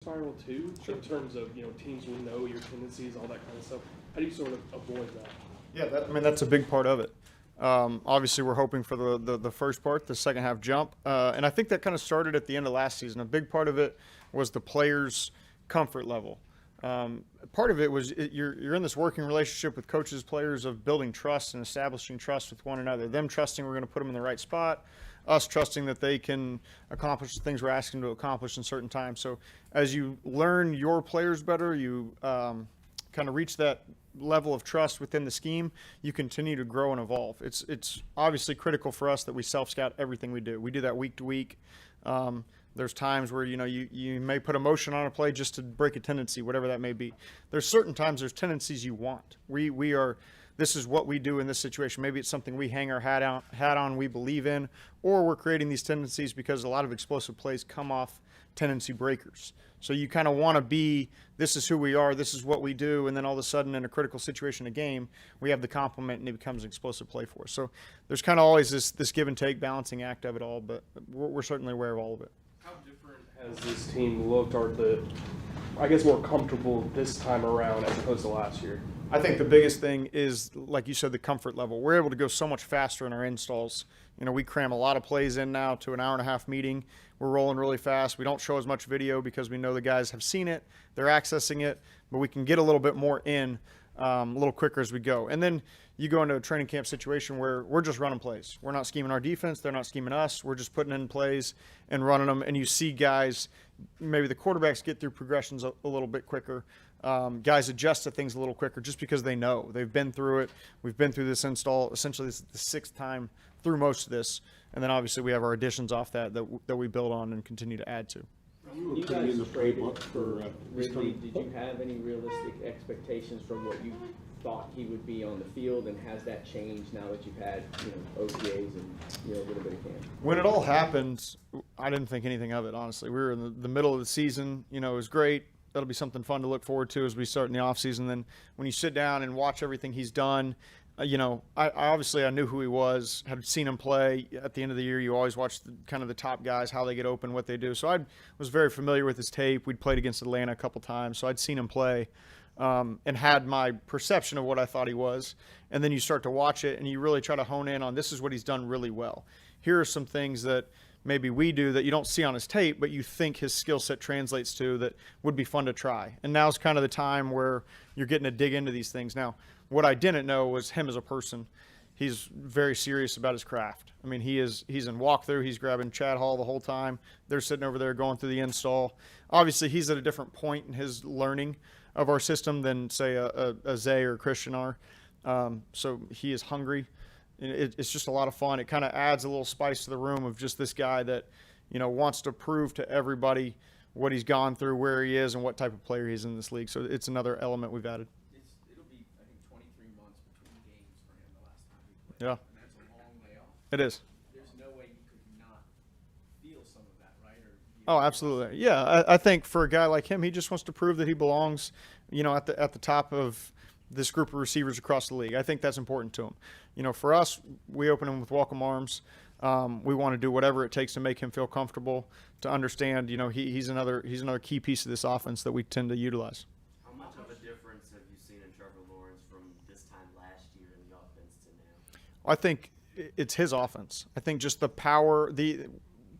spiral too, in terms of teams will know your tendencies, all that kind of stuff. How do you sort of avoid that? Yeah, that's a big part of it. Obviously, we're hoping for the first part, the second half jump, and I think that kind of started at the end of last season. A big part of it was the players' comfort level. Part of it was you're in this working relationship with coaches, players, of building trust and establishing trust with one another. Them trusting we're going to put them in the right spot, us trusting that they can accomplish the things we're asking them to accomplish in certain times. So as you learn your players better, you kind of reach that level of trust within the scheme, you continue to grow and evolve. It's obviously critical for us that we self-scout everything we do. We do that week to week. There's times where you may put emotion on a play just to break a tendency, whatever that may be. There's certain times there's tendencies you want. We are this is what we do in this situation. Maybe it's something we hang our hat on, we believe in, or we're creating these tendencies because a lot of explosive plays come off tendency breakers. So you kind of want to be, this is who we are, this is what we do, and then all of a sudden in a critical situation, a game, we have the complement and it becomes an explosive play for us. So there's kind of always this give and take balancing act of it all, but we're certainly aware of all of it. How different has this team looked, or I guess more comfortable this time around as opposed to last year? I think the biggest thing is, like you said, the comfort level. We're able to go so much faster in our installs. We cram a lot of plays in now to an hour-and-a-half meeting. We're rolling really fast. We don't show as much video because we know the guys have seen it, they're accessing it, but we can get a little bit more in a little quicker as we go. And then you go into a training camp situation where we're just running plays. We're not scheming our defense. They're not scheming us. We're just putting in plays and running them. And you see guys, maybe the quarterbacks get through progressions a little bit quicker. Guys adjust to things a little quicker just because they know. They've been through it. We've been through this install. Essentially, this is the sixth time through most of this. And then obviously we have our additions off that we build on and continue to add to. You guys traded for Ridley. Did you have any realistic expectations from what you thought he would be on the field, and has that changed now that you've had OTAs and a little bit of camp? When it all happened, I didn't think anything of it, honestly. We were in the middle of the season. It was great. That'll be something fun to look forward to as we start in the offseason. Then when you sit down and watch everything he's done, I knew who he was, had seen him play. At the end of the year, you always watch kind of the top guys, how they get open, what they do. So I was very familiar with his tape. We'd played against Atlanta a couple times, so I'd seen him play and had my perception of what I thought he was. And then you start to watch it, and you really try to hone in on this is what he's done really well. Here are some things that maybe we do that you don't see on his tape, but you think his skill set translates to that would be fun to try. And now's kind of the time where you're getting to dig into these things. Now, what I didn't know was him as a person. He's very serious about his craft. I mean, he's in walkthrough. He's grabbing Chad Hall the whole time. They're sitting over there going through the install. Obviously, he's at a different point in his learning of our system than, say, a Zay or a Christian are. So he is hungry. It's just a lot of fun. It kind of adds a little spice to the room of just this guy that, wants to prove to everybody what he's gone through, where he is, and what type of player he is in this league. So it's another element we've added. It'll be, I think, 23 months between games for him the last time he played. Yeah. And that's a long layoff. It is. There's no way you could not feel some of that, right? Oh, absolutely. Yeah, I think for a guy like him, he just wants to prove that he belongs, at the top of this group of receivers across the league. I think that's important to him. For us, we open him with welcome arms. We want to do whatever it takes to make him feel comfortable, to understand, he's another key piece of this offense that we tend to utilize. How much of a difference have you seen in Trevor Lawrence from this time last year in the offense to now? I think it's his offense. I think just the power, the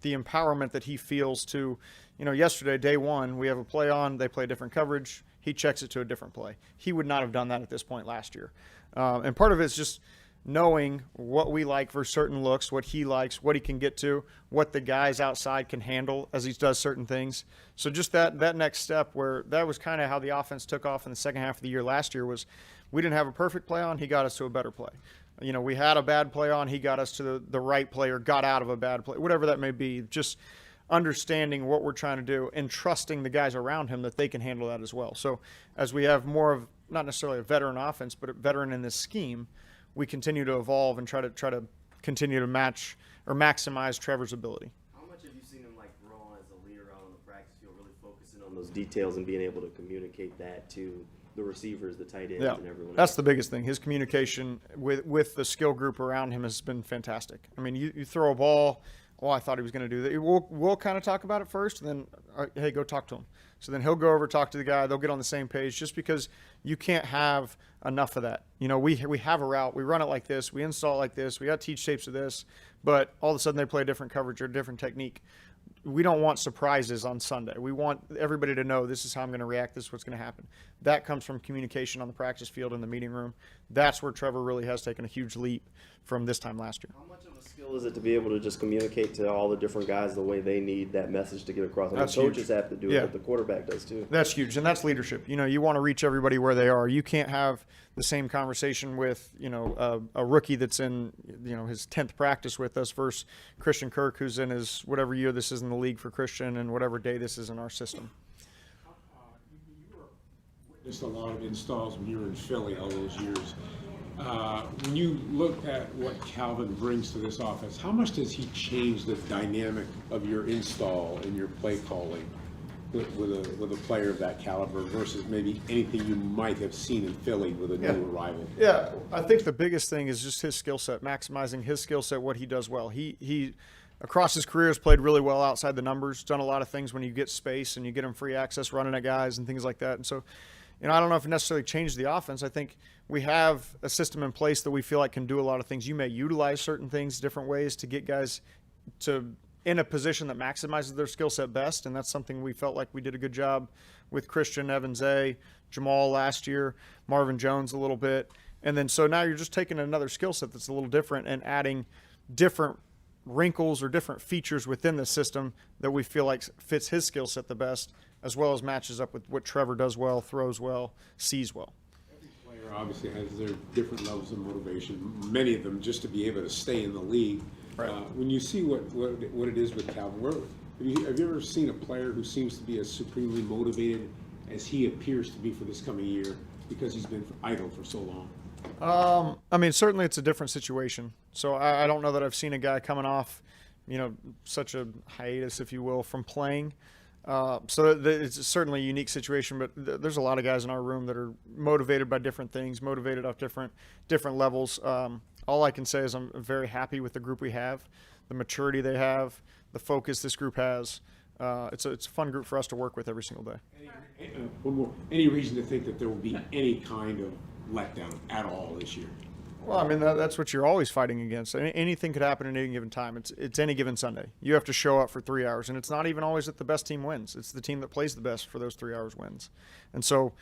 empowerment that he feels to, yesterday, day one, we have a play on, they play different coverage. He checks it to a different play. He would not have done that at this point last year. And part of it is just knowing what we like for certain looks, what he likes, what he can get to, what the guys outside can handle as he does certain things. So just that next step, where that was kind of how the offense took off in the second half of the year last year, was we didn't have a perfect play on, he got us to a better play. We had a bad play on, he got us to the right play, or got out of a bad play, whatever that may be. Just understanding what we're trying to do and trusting the guys around him that they can handle that as well. So as we have more of, not necessarily a veteran offense, but a veteran in this scheme, we continue to evolve and try to continue to match or maximize Trevor's ability. How much have you seen him grow on as a leader out on the practice field, really focusing on those details and being able to communicate that to the receivers, the tight ends, and everyone That's else? the biggest thing. His communication with the skill group around him has been fantastic. I mean, you throw a ball, I thought he was going to do that. We'll kind of talk about it first, and then, hey, go talk to him. So then he'll go over, talk to the guy. They'll get on the same page, just because you can't have enough of that. You know, we have a route. We run it like this. We install it like this. We got teach tapes of this. But all of a sudden they play a different coverage or a different technique. We don't want surprises on Sunday. We want everybody to know this is how I'm going to react. This is what's going to happen. That comes from communication on the practice field in the meeting room. That's where Trevor really has taken a huge leap from this time last year. How much of a skill is it to be able to just communicate to all the different guys the way they need that message to get across? I mean, That's coaches huge. have to do it, Yeah. but the quarterback does too. That's huge, and that's leadership. You know, you want to reach everybody where they are. You can't have the same conversation with, you know, a rookie that's in, you know, his 10th practice with us versus Christian Kirk, who's in his whatever year this is in the league for Christian and whatever day this is in our system. You witnessed a lot of installs when you were in Philly all those years. When you look at what Calvin brings to this offense, how much does he change the dynamic of your install and your play calling with a player of that caliber versus maybe anything you might have seen in Philly with a new arrival? Yeah, I think the biggest thing is just his skill set, maximizing his skill set, what he does well. He across his career has played really well outside the numbers, done a lot of things when you get space and you get him free access, running at guys and things like that. And so, you know, I don't know if it necessarily changed the offense. I think we have a system in place that we feel like can do a lot of things. You may utilize certain things different ways to get guys to in a position that maximizes their skill set best, and that's something we felt like we did a good job with Christian, Evans, Jamal last year, Marvin Jones a little bit. And then so now you're just taking another skill set that's a little different and adding different wrinkles or different features within the system that we feel like fits his skill set the best, as well as matches up with what Trevor does well, throws well, sees well. Every player obviously has their different levels of motivation, many of them just to be able to stay in the league. Right. When you see what it is with Calvin, have you ever seen a player who seems to be as supremely motivated as he appears to be for this coming year because he's been idle for so long? I mean, certainly it's a different situation. So I don't know that I've seen a guy coming off, you know, such a hiatus, if you will, from playing. It's certainly a unique situation, but there's a lot of guys in our room that are motivated by different things, motivated off different levels. All I can say is I'm very happy with the group we have, the maturity they have, the focus this group has. It's a fun group for us to work with every single day. One more. Any reason to think that there will be any kind of letdown at all this year? Well, I mean, that's what you're always fighting against. Anything could happen at any given time. It's any given Sunday. You have to show up for 3 hours, and it's not even always that the best team wins. It's the team that plays the best for those 3 hours wins. And so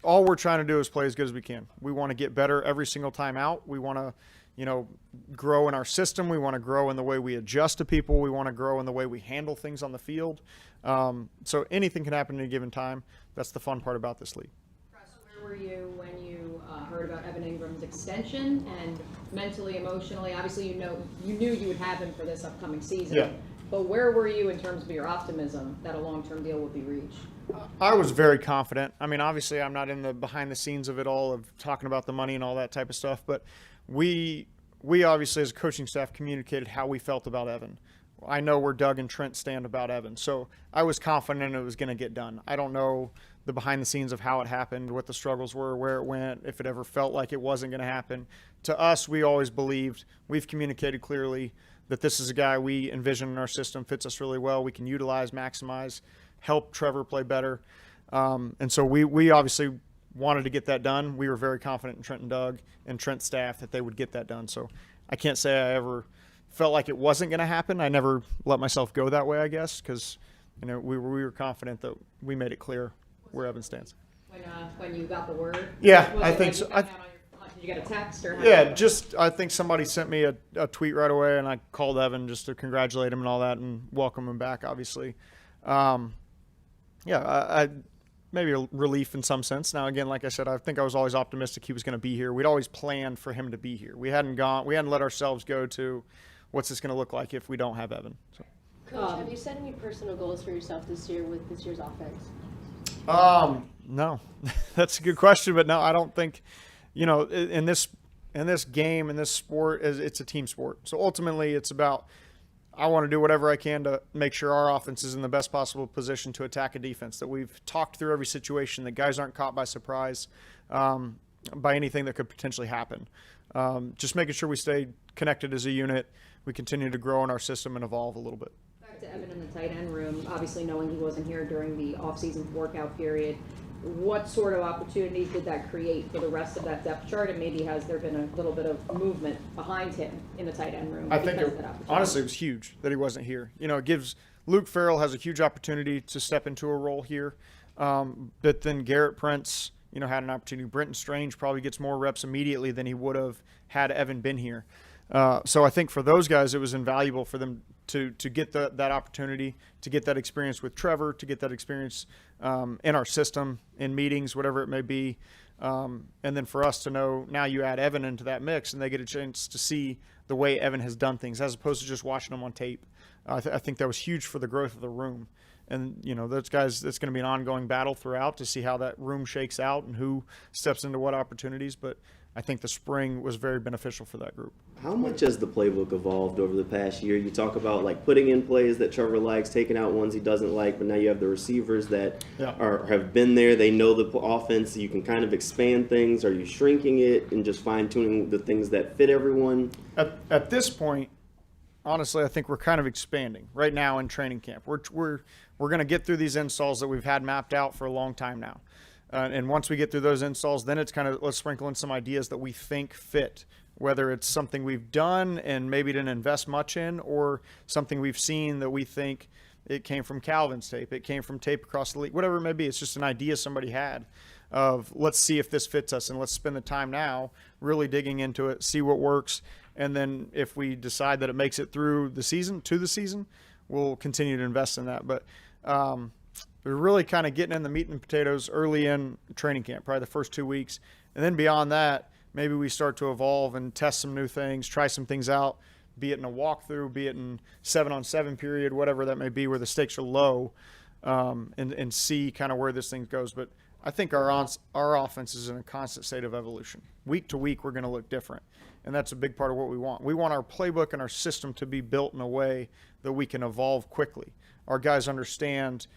all we're trying to do is play as good as we can. We want to get better every single time out. We want to, you know, grow in our system. We want to grow in the way we adjust to people. We want to grow in the way we handle things on the field. So anything can happen at a given time. That's the fun part about this league. Where were you when you heard about Evan Ingram's extension, and mentally, emotionally? Obviously, you knew you would have him for this upcoming season. Yeah. But where were you in terms of your optimism that a long-term deal would be reached? I was very confident. I mean, obviously, I'm not in the behind the scenes of it all, of talking about the money and all that type of stuff, but we obviously, as a coaching staff, communicated how we felt about Evan. I know where Doug and Trent stand about Evan, so I was confident it was going to get done. I don't know the behind the scenes of how it happened, what the struggles were, where it went, if it ever felt like it wasn't going to happen. To us, we always believed, we've communicated clearly that this is a guy we envision in our system, fits us really well. We can utilize, maximize, help Trevor play better. And so we obviously wanted to get that done. We were very confident in Trent and Doug and Trent's staff that they would get that done. So I can't say I ever felt like it wasn't going to happen. I never let myself go that way, I guess, because, you know, we were confident that we made it clear where Evan stands. When you got the word? Yeah, Was I it think like so. you found out on your- did you get a text or? Yeah, just I think somebody sent me a tweet right away, and I called Evan just to congratulate him and all that and welcome him back, obviously. I maybe a relief in some sense. Now, again, like I said, I think I was always optimistic he was going to be here. We'd always planned for him to be here. We hadn't let ourselves go to what's this going to look like if we don't have Evan. So. Coach, have you set any personal goals for yourself this year with this year's offense? No, that's a good question, but no, I don't think, you know, in this game, in this sport, it's a team sport. So ultimately it's about, I want to do whatever I can to make sure our offense is in the best possible position to attack a defense, that we've talked through every situation, that guys aren't caught by surprise by anything that could potentially happen. Just making sure we stay connected as a unit, we continue to grow in our system and evolve a little bit. respect to Evan in the tight end room, obviously knowing he wasn't here during the off-season workout period, what sort of opportunities did that create for the rest of that depth chart? And maybe has there been a little bit of movement behind him in the tight end room? I think because of that opportunity? honestly it was huge that he wasn't here. You know, it gives Luke Farrell has a huge opportunity to step into a role here. But then Garrett Prince, you know, had an opportunity. Brenton Strange probably gets more reps immediately than he would have had Evan been here. So I think for those guys, it was invaluable for them to get that opportunity, to get that experience with Trevor, to get that experience in our system, in meetings, whatever it may be. And then for us to know, now you add Evan into that mix and they get a chance to see the way Evan has done things as opposed to just watching them on tape. I think that was huge for the growth of the room. And, you know, those guys, it's going to be an ongoing battle throughout to see how that room shakes out and who steps into what opportunities. But I think the spring was very beneficial for that group. How much has the playbook evolved over the past year? You talk about like putting in plays that Trevor likes, taking out ones he doesn't like, but now you have the receivers that have been there. They know the offense. You can kind of expand things. Are you shrinking it and just fine-tuning the things that fit everyone? At this point, honestly, I think we're kind of expanding right now in training camp. We're going to get through these installs that we've had mapped out for a long time now. And once we get through those installs, then it's kind of let's sprinkle in some ideas that we think fit, whether it's something we've done and maybe didn't invest much in or something we've seen that we think it came from Calvin's tape, it came from tape across the league, whatever it may be. It's just an idea somebody had of let's see if this fits us and let's spend the time now really digging into it, see what works. And then if we decide that it makes it through the season, we'll continue to invest in that. But we're really kind of getting in the meat and potatoes early in training camp, probably the first 2 weeks. And then beyond that, maybe we start to evolve and test some new things, try some things out, be it in a walkthrough, be it in 7-on-7 period, whatever that may be, where the stakes are low, and see kind of where this thing goes. But I think our offense is in a constant state of evolution. Week to week, we're going to look different. And that's a big part of what we want. We want our playbook and our system to be built in a way that we can evolve quickly. Our guys understand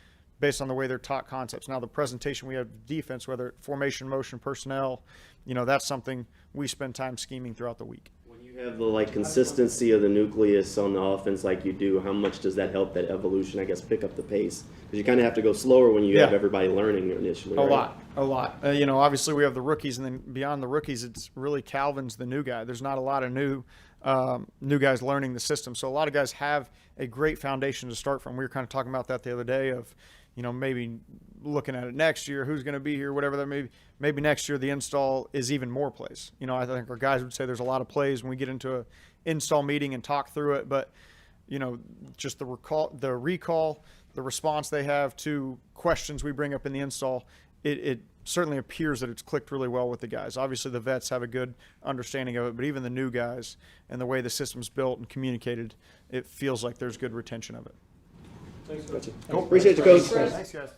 based on the way they're taught concepts. Now, the presentation we have defense, whether formation, motion, personnel, you know, that's something we spend time scheming throughout the week. When you have the like consistency of the nucleus on the offense like you do, how much does that help that evolution, I guess, pick up the pace? Because you kind of have to go slower when you have everybody learning initially. A lot. You know, obviously we have the rookies, and then beyond the rookies, it's really Calvin's the new guy. There's not a lot of new guys learning the system. So a lot of guys have a great foundation to start from. We were kind of talking about that the other day of, you know, maybe looking at it next year, who's going to be here, whatever that may be. Maybe next year the install is even more plays. You know, I think our guys would say there's a lot of plays when we get into an install meeting and talk through it. But, you know, just the recall, the response they have to questions we bring up in the install, it certainly appears that it's clicked really well with the guys. Obviously the vets have a good understanding of it, but even the new guys and the way the system's built and communicated, it feels like there's good retention of it. Thanks, Coach. Cool. Appreciate you, Coach. Thanks, guys.